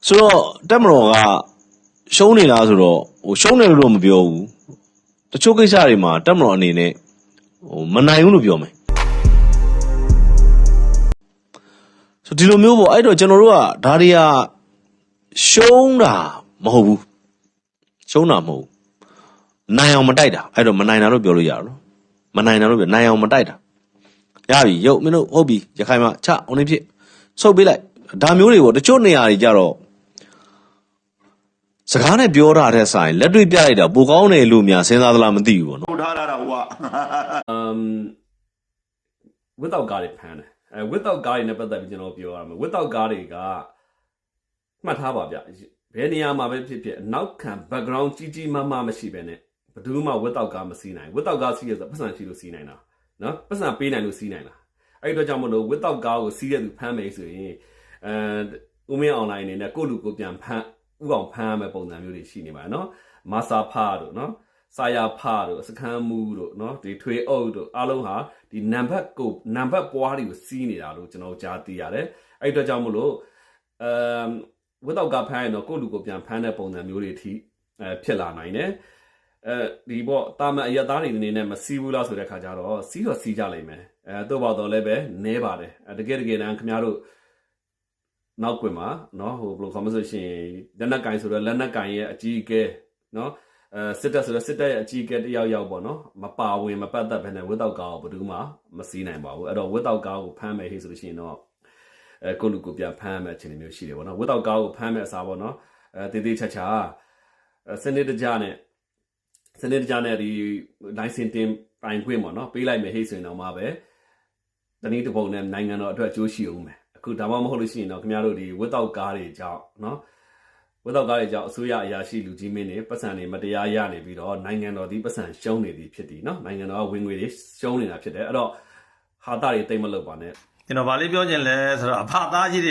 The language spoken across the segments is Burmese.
ဆိုတော့တက်မတော်ကရှုံးနေလားဆိုတော့ရှုံးတယ်လို့တော့မပြောဘူးတချို့ကိစ္စတွေမှာတက်မတော်အနေနဲ့မနိုင်ဘူးလို့ပြောမယ်ဆိုဒီလိုမျိုးပေါ့အဲ့တော့ကျွန်တော်တို့ကဒါတွေကရှုံးတာမဟုတ်ဘူးရှုံးတာမဟုတ်ဘူးနိုင်အောင်မတိုက်တာအဲ့တော့မနိုင်တာလို့ပြောလို့ရတော့မနိုင်တာလို့ပြောနိုင်အောင်မတိုက်တာရပြီရုပ်မင်းတို့ဟုတ်ပြီရခိုင်မှာချအောင်နေဖြစ်ဆုတ်ပေးလိုက်ဒါမျိုးတွေပေါ့တချို့နေရာတွေကြတော့စကားနဲ့ပြောတာတဲ့ဆိုင်လက်တွေ့ပြလိုက်တာပိုကောင်းတယ်လို့များစဉ်းစားသလားမသိဘူးပေါ့နော်ထားတာဟိုကwithout ကားတွေဖမ်းတယ်without ကားတွေနဲ့ပတ်သက်ပြီးကျွန်တော်ပြောရမယ် without ကားတွေကမှတ်ထားပါဗျဘယ်နေရာမှာပဲဖြစ်ဖြစ်အနောက်ခံ background ကြီးကြီးမားမားမရှိဘဲနဲ့ဘယ်သူမှ without ကားမစီးနိုင် without ကားစီးရဆိုပတ်စံရှိလို့စီးနိုင်တာနော်ပတ်စံပေးနိုင်လို့စီးနိုင်တာအဲ့ဒီတော့ကြောင့်မလို့ without ကားကိုစီးရသူဖမ်းမယ်ဆိုရင်ဦးမင်း online အနေနဲ့ကိုလူကိုပြန်ဖမ်းဥအောင်ဖမ်းရမယ့်ပုံစံမျိုးတွေရှိနေပါနော်မာစာဖာတို့နော်စာယာဖာတို့စခန်းမူတို့နော်ဒီထွေအုပ်တို့အားလုံးဟာဒီနံပါတ်ပွားတွေကိုစီးနေတာလို့ကျွန်တော်ကြားသိရတယ်အဲ့အတွက်ကြောင့်မလို့without ကဖမ်းရင်တော့ကိုလူကိုပြန်ဖမ်းတဲ့ပုံစံမျိုးတွေအထိဖြစ်လာနိုင်တယ်ဒီပေါ့တာမန်အရသားတွေအနေနဲ့မစီးဘူးလားဆိုတဲ့ခါကျတော့စီးတော့စီးကြလိမ့်မယ်တော့ပါတော့လည်းပဲနဲပါတယ်တကယ်တမ်းခင်ဗျားတို့နောက်ကွယ်မှာနော်ဟိုဘယ်လိုခေါ်မလို့ရှိရင်လက်နက်ကင်ဆိုတော့လက်နက်ကင်ရဲ့အကြီးအကဲနော်စစ်တပ်ဆိုတော့စစ်တပ်ရဲ့အကြီးအကဲတယောက်ယောက်ပေါ့နော်မပါဝင်မပတ်သက်ဘဲနဲ့ without ကားကိုဘယ်သူမှမစီးနိုင်ပါဘူးအဲ့တော့ without ကားကိုဖမ်းမယ်ဟေ့ဆိုလို့ရှိရင်တော့ကိုလူကိုပြန်ဖမ်းမယ်အခြေအနေမျိုးရှိတယ်ပေါ့နော် without ကားကိုဖမ်းမယ်အစားပေါ့နော်တေးသေးချာချာစနစ်တကျနဲ့ဒီ license တင်ပိုင်ခွင့်ပေါ့နော်ပေးလိုက်မယ်ဟေ့ဆိုရင်တော့မှပဲတနည်းတစ်ပုံနဲ့နိုင်ငံတော်အတွက်အကျိုးရှိအောင်မယ်အခုဒါမှမဟုတ်လို့ရှိရင်တော့ခင်ဗျားတို့ဒီ without ကားတွေကြောင့်နော် without ကားတွေကြောင့်အစိုးရအရာရှိလူကြီးမင်းတွေပတ်စံတွေမတရားရနေပြီးတော့နိုင်ငံတော်ဒီပတ်စံရှုံးနေသည်ဖြစ်သည်နော်နိုင်ငံတော်ကဝင်ငွေတွေရှုံးနေတာဖြစ်တယ်အဲ့တော့ဟာတာတွေတိတ်မလုပ်ပါနဲ့ကျွန်တော်ဗာလေးပြောချင်လဲဆိုတော့အဖသားကြီးတွ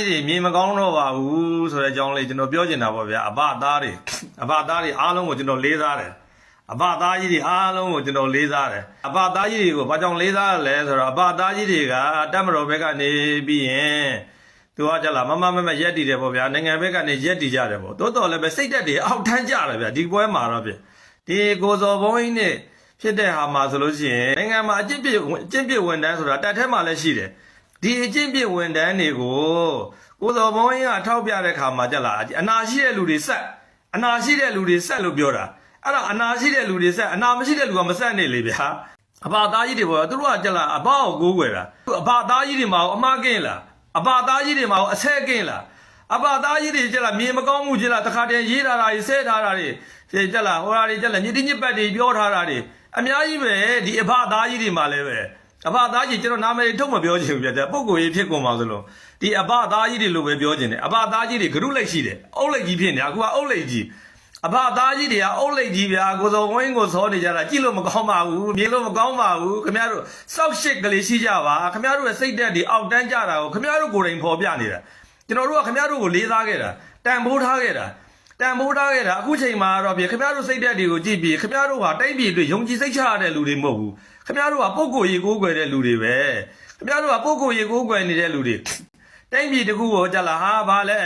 ေမြေမကောင်းတော့ပါဘူးဆိုတဲ့အကြောင်းလေးကျွန်တော်ပြောချင်တာပေါ့ဗျာအဖသားတွေအားလုံးကိုကျွန်တော်လေးစားတယ်အဖသားကြီးတွေအားလုံးကိုကျွန်တော်လေးစားတယ်အဖသားကြီးတွေကိုဘာကြောင့်လေးစားရလဲဆိုတော့အဖသားကြီးတွေကတက်မတော်ဘက်ကနေပြီးရင်သူကကြလားမရက်တည်တယ်ပေါ့ဗျာနိုင်ငံဘက်ကနေရက်တည်ကြတယ်ပေါ့တိုးတော်လည်းပဲစိတ်တက်တွေအောက်ထမ်းကြတယ်ဗျာဒီပွဲမှာတော့ဗျဒီကိုစော်ဘုံကြီးနဲ့ဖြစ်တဲ့ဟာမှာဆိုလို့ရှိရင်နိုင်ငံမှာအကျင့်ပြစ်ဝန်ထမ်းဆိုတာတက်ထဲမှာလည်းရှိတယ်ဒီအကျင့်ပြစ်ဝန်ထမ်းတွေကိုကိုစော်ဘုံကြီးကထောက်ပြတဲ့ခါမှာကြလားအနာရှိတဲ့လူတွေဆက်လို့ပြောတာအဲ့ဒါအနာရှိတဲ့လူတွေဆက်အနာမရှိတဲ့လူကမဆက်နေလေဗျာအဖသားကြီးတွေပေါ့သူတို့ကကြလားအဖကိုကိုးကွယ်တာအဖသားကြီးတွေမှာအမှားကင်းလားအဖသားကြီးတွေမှာအဆက်ကင်းလားအဖသားကြီးတွေကြလားမြေမကောင်းမှုကြလားတခါတည်းရေးထားတာတွေဆဲထားတာတွေကြလားဟိုဟာတွေကြလားညစ်ညစ်ပတ်တွေပြောထားတာတွေအများကြီးပဲဒီအဖသားကြီးတွေမှာလည်းပဲအဖသားကြီးကျွန်တော်နာမည်ထုတ်မပြောချင်ဘူးဗျာပုံကိုရေးဖြစ်ကုန်ပါသလိုဒီအဖသားကြီးတွေလို့ပဲပြောချင်တယ်အဖသားကြီးတွေဂရုလိုက်ရှိတယ်အုပ်လိုက်ကြီးဖြစ်နေအခုကအုပ်လိုက်ကြီးအဖသားကြီးတွေကအုပ်လိုက်ကြီးဗျာကိုစောဝင်းကိုစောနေကြတာကြည့်လို့မကောင်းပါဘူးမြင်လို့မကောင်းပါဘူးခင်ဗျားတို့စောက်ရှစ်ကလေးရှိကြပါခင်ဗျားတို့ရဲ့စိတ်တက်တွေအောက်တန်းကြတာကိုခင်ဗျားတို့ကိုယ်တိုင်ဖော်ပြနေတာကျွန်တော်တို့ကခင်ဗျားတို့ကိုလေးစားခဲ့တာတန်ဖိုးထားခဲ့တာအခုချိန်မှာတော့ခင်ဗျားတို့စိတ်တက်တွေကိုကြည့်ပြီးခင်ဗျားတို့ဟာတိုက်ပြည်တွေယုံကြည်စိတ်ချရတဲ့လူတွေမဟုတ်ဘူးခင်ဗျားတို့ကပုံကိုယ်ရေကိုးကွယ်တဲ့လူတွေပဲခင်ဗျားတို့ကပုံကိုယ်ရေကိုးကွယ်နေတဲ့လူတွေတိုက်ပြည်တစ်ခုကိုကြလားဟာဘာလဲ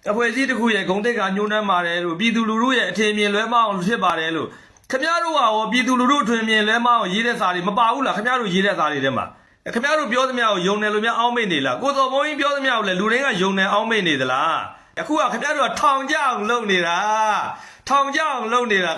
အဖွဲ့အစည်းတစ်ခုရဲ့ဂုဏ်သိက္ခာညှိုးနှမ်းပါတယ်လို့ပြည်သူလူထုရဲ့အထင်မြင်လွဲမအောင်ဖြစ်ပါတယ်လို့ခင်ဗျားတို့ကရောပြည်သူလူထုအထင်မြင်လွဲမအောင်ရေးတဲ့စာတွေမပါဘူးလားခင်ဗျားတို့ရေးတဲ့စာတွေထဲမှာခင်ဗျားတို့ပြောသမျှကိုယုံတယ်လို့များအောင်းမိတ်နေလားကိုစော်ဘုံကြီးပြောသမျှကိုလည်းလူတိုင်းကယုံတယ်အောင်းမိတ်နေသလားအခုကခင်ဗျားတို့ကထောင်ကြအောင်လုပ်နေတာ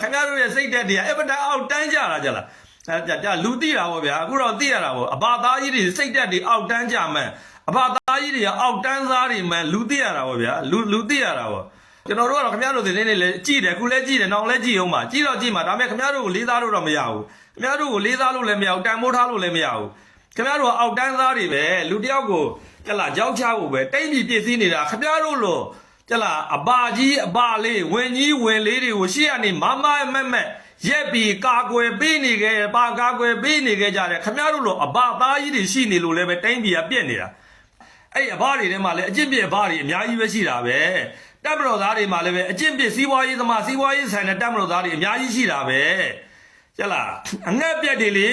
ခင်ဗျားတို့ရဲ့စိတ်တက်တွေကအပဒအောက်တန်းကြတာကြလားလူသိတာပေါ့ဗျာအခုတော့သိရတာပေါ့အဘသားကြီးတွေစိတ်တက်တွေအောက်တန်းကြမှန်းအဖသားကြီးတွေကအောက်တန်းစားတွေမှလူသိရတာပေါ့ဗျာလူသိရတာပေါ့ကျွန်တော်တို့ကတော့ခင်ဗျားတို့ဒီနေ့လည်းကြည့်တယ်အခုလည်းကြည့်တယ်နောက်လည်းကြည့်အောင်ပါကြည့်မှာဒါပေမဲ့ခင်ဗျားတို့ကိုလေးစားလို့တော့မရဘူးခင်ဗျားတို့ကိုလေးစားလို့လည်းမရဘူးတန်ဖိုးထားလို့လည်းမရဘူးခင်ဗျားတို့ကအောက်တန်းစားတွေပဲလူတယောက်ကိုကြလားကြောက်ချဖို့ပဲတိတ်ပြီးပြည့်စည်နေတာခင်ဗျားတို့လို့ကြလားအဘကြီးအဘလေးဝင်ကြီးဝင်လေးတွေကိုရှေ့ကနေမမက်ရက်ပြီးကာကွယ်ပေးနေခဲ့ကြတယ်ခင်ဗျားတို့လို့အဘသားကြီးတွေရှိနေလို့လည်းပဲတိတ်ပြီးပြက်နေတာအဲ့အဘတွေထဲမှာလည်းအကျင့်ပြစ်အဘတွေအများကြီးပဲရှိတာပဲတပ်မတော်သားတွေမှာလည်းပဲအကျင့်ပြစ်စီးပွားရေးသမားစီးပွားရေးဆိုင်တဲ့တပ်မတော်သားတွေအများကြီးရှိတာပဲကျလားအငှက်ပြက်တွေလေ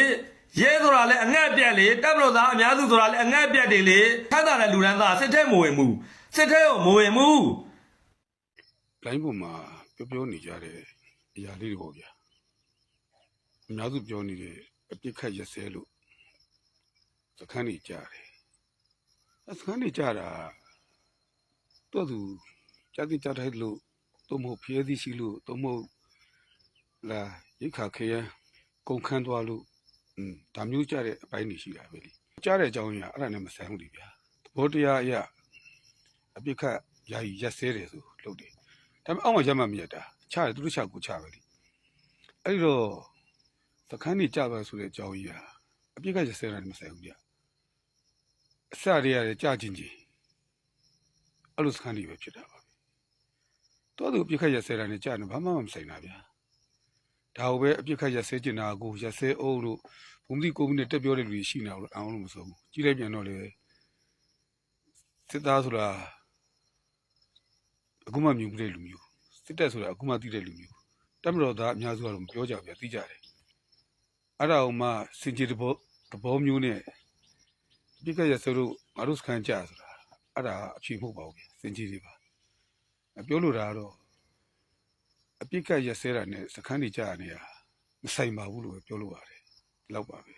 ရဲဆိုတာလည်းအငှက်ပြက်လေတပ်မတော်သားအများစုဆိုတာလည်းအငှက်ပြက်တွေလေထပ်တာတဲ့လူတန်းသားစစ်ထဲမဝင်ဘူး စစ်ထဲကိုမဝင်ဘူး လိုင်းပေါ်မှာပြောနေကြတဲ့အရာလေးတွေပေါ့ဗျာအများစုပြောနေတဲ့အပြစ်ခတ်ရက်စဲလို့စခန်းနေကြတယ်စခန်းနေကြတာတော့သူကြတိကြထိုက်လို့တော့မဟုတ်ဖျဲသီးရှိလို့တော့မဟုတ်လာရိခါခဲကုန်ခန်းသွားလို့ဒါမျိုးကြတဲ့အပိုင်းတွေရှိတာပဲလေကြားတဲ့အကြောင်းကြီးအဲ့ဒါနဲ့မဆိုင်ဘူးလေဗျာသဘောတရားအရာအပြစ်ခတ်ယာယီရက်စဲတယ်ဆိုလုပ်တယ်ဒါပေမဲ့အောက်မှာရမှမရတာချတယ်သူတို့ချကိုချပဲလေအဲ့ဒီတော့သခန်းနေကြပါဆိုတဲ့အကြောင်းကြီးဟာအပြစ်ခတ်ရက်စဲတာနဲ့မဆိုင်ဘူးဗျာအစတွေရတယ်ကြာချင်းချင်းအဲ့လိုစခန်းတွေပဲဖြစ်တာပါတော်သူအပြစ်ခတ်ရက်စဲတာနဲ့ကြာနေဘာမှမဆိုင်တာဗျာဒါကိုပဲအပြစ်ခတ်ရက်စဲကျင်တာကိုရက်စဲအောင်လို့ဘုံတိကိုမိနဲ့တက်ပြောတဲ့လူတွေရှိနေအောင်လို့အောင်လို့မဆိုဘူးကြီးလိုက်ပြန်တော့လေစစ်သားဆိုတာအခုမှမြင်မှုတဲ့လူမျိုးစစ်တပ်ဆိုတာအခုမှသိတဲ့လူမျိုးတက်မတော်သားအများစုကတော့မပြောကြဘူးဗျာသိကြတယ်အဲ့ဒါအောင်မှစင်ကြီးတဘောမျိုးနဲ့ပြစ်ခတ်ရက်စဲလို့ငါတို့စခန်းကြဆိုတာအဲ့ဒါအဖြေမဟုတ်ပါဘူးဗျာစင်ကြီးတွေပါပြောလို့တာကတော့အပြစ်ကရက်စဲတာနဲ့စခန်းနေကြရနေတာမဆိုင်ပါဘူးလို့ပဲပြောလို့ရတယ်ဒီလောက်ပါပဲ